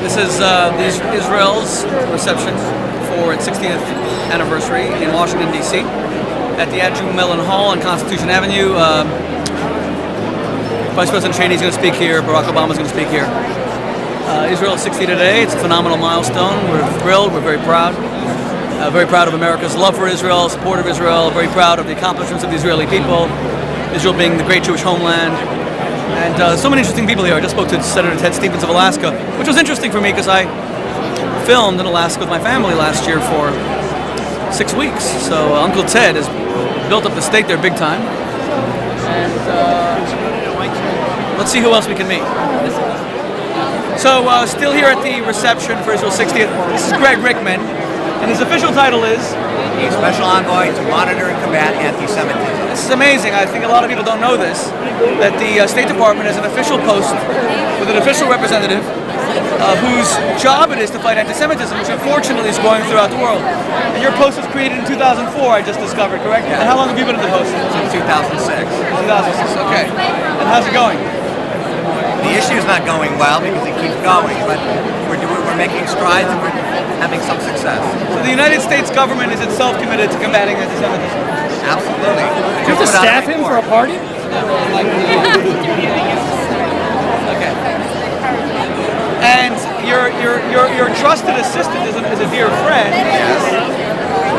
This is Israel's reception for its 60th anniversary in Washington, D.C. at the Adjunct Mellon Hall on Constitution Avenue. Vice President Cheney is going to speak here. Barack Obama is going to speak here. Israel is 60 today. It's a phenomenal milestone. We're thrilled. We're very proud. Very proud of America's love for Israel, support of Israel. Very proud of the accomplishments of the Israeli people. Israel being the great Jewish homeland. And so many interesting people here. I just spoke to Senator Ted Stevens of Alaska, which was interesting for me because I filmed in Alaska with my family last year for 6 weeks. So Uncle Ted has built up the state there big time. And let's see who else we can meet. So still here at the reception for Israel's 60th. This is Greg Rickman, and his official title is a special envoy to monitor and combat anti-Semitism. This is amazing. I think a lot of people don't know this, that the State Department has an official post with an official representative whose job it is to fight anti-Semitism, which unfortunately is growing throughout the world. And your post was created in 2004, I just discovered, correct? Yeah. And how long have you been in the post? Since 2006. 2006, okay. And how's it going? The issue is not going well because it keeps going, but we're making strides and we're having some success. So the United States government is itself committed to combating anti-Semitism? Absolutely. Do you have to staff him for a party? Okay. And your trusted assistant is a dear friend. Yes.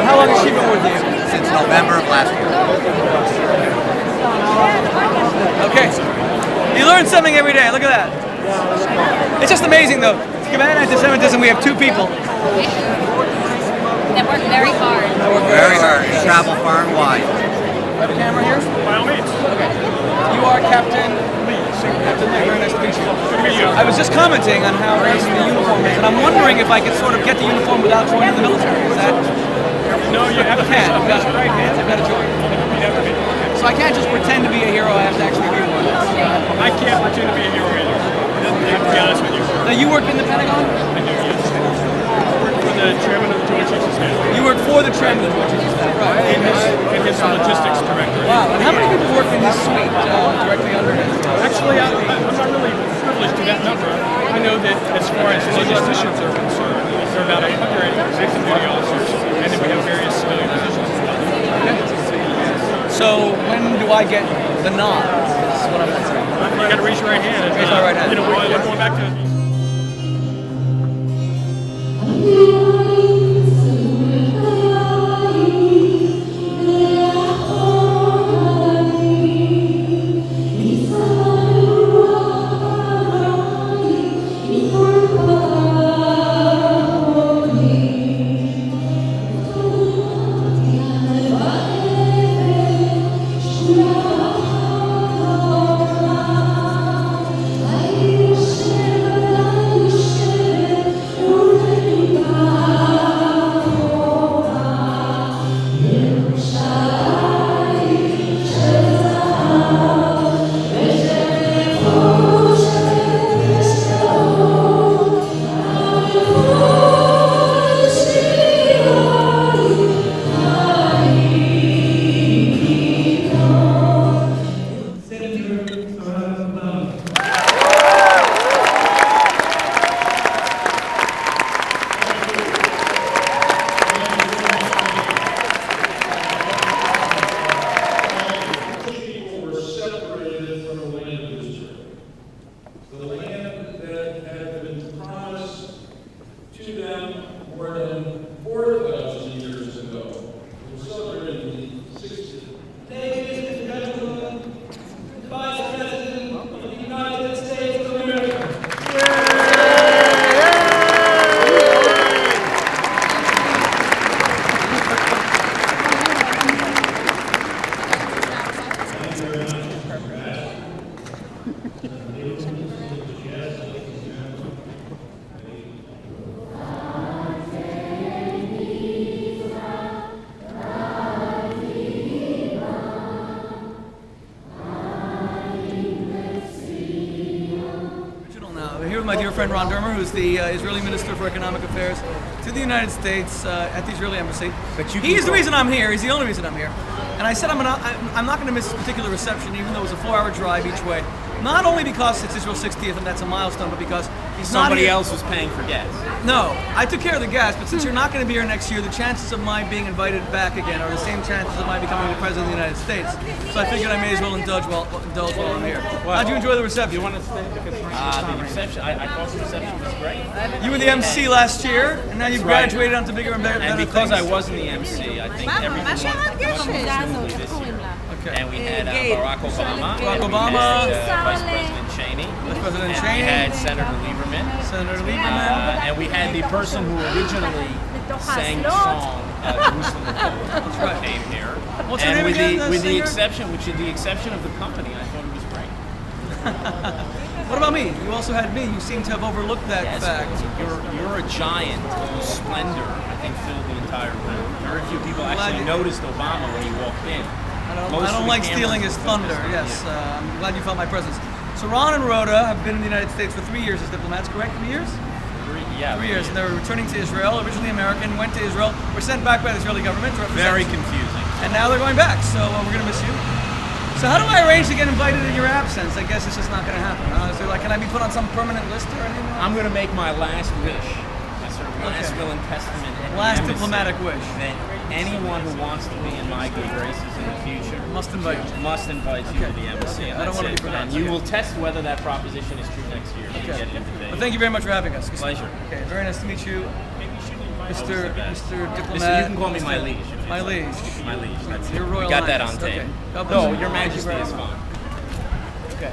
How long has she been with you? Since November of last year. Okay. You learn something every day. Look at that. It's just amazing, though. To combat anti-Semitism, we have two people. That work very hard. Very hard. Travel far and wide. You have a camera here? By all means. Okay. You are Captain Lee. Captain Lee. Very nice to meet you. Good to meet you. I was just commenting on how nice the uniform is, and I'm wondering if I could sort of get the uniform without joining the military. Is that? No, you have to can't. I've got Right hands. I've got to join. So I can't just pretend to be a hero. I have to actually be one. I can't pretend to be a hero either. I have to be honest with you. Now you work in the Pentagon? I do, yes. I work for the chairman of the Joint Chiefs of Staff. You work for the chairman of the Joint Chiefs of Staff, right? And his logistics director. Wow. And how many people work in this suite directly under him? Actually, I'm not really privileged to that number. I know that as far as logisticians are concerned, there are about 100 active duty officers, and then we have various civilian positions as well. So when do I get the nod? Is what I'm wondering. You got to raise your right hand. And, Raise my right hand. You know, we're going back to. My dear friend Ron Dermer, who's the Israeli Minister for Economic Affairs to the United States at the Israeli Embassy. He's the reason I'm here. He's the only reason I'm here. And I said I'm not going to miss this particular reception, even though it was a 4-hour drive each way. Not only because it's Israel's 60th and that's a milestone, but because he's Somebody not here. else was paying for gas. No, I took care of the gas, but since you're not going to be here next year, the chances of my being invited back again are the same chances of my becoming the president of the United States. So I figured I may as well indulge while I'm here. How'd you enjoy the reception? You want to stay? The reception, I thought the reception was great. You were the MC last year, and now you've That's right. graduated onto bigger and better And things. because I wasn't the MC, I think everything went much more smoothly this year. Okay. And we had Barack Obama. Barack Obama. We had, Vice President Cheney. Vice President And Cheney. we had Senator Lieberman. Senator Lieberman. And we had the person who originally sang the song Jerusalem right. came here. What's her And name with again, the the with the singer? exception of the company, I thought it was great. What about me? You also had me. You seem to have overlooked that Yes, fact. you're a giant whose splendor, I think, filled the entire room. Very few people actually noticed Obama when he walked in. I don't like stealing his thunder. Yes, I'm glad you felt my presence. So Ron and Rhoda have been in the United States for 3 years as diplomats, correct? 3 years? 3 years. And they were returning to Israel, originally American, went to Israel, were sent back by the Israeli government to represent. Very confusing. And now they're going back, so we're going to miss you. So how do I arrange to get invited in your absence? I guess it's just not going to happen. So like, can I be put on some permanent list or anything? I'm going to make my last wish, my sort of last will and testament, at the Last embassy, diplomatic wish. that anyone who wants to be in my good graces in the future Must invite you. must invite you to the embassy. Okay. And I don't that's want to be it. pronounced. And you Okay. will test whether that proposition is true next year. You get an invitation. Well, thank you very much for having us. Pleasure. Okay, very nice to meet you, Mr. Diplomat. Listen, you can call me my liege. if you My like. liege. My liege. That's Your it. Royal We got that on Highness. tape. Okay. God bless No, you. Your Thank you Majesty very is much. fine. Okay.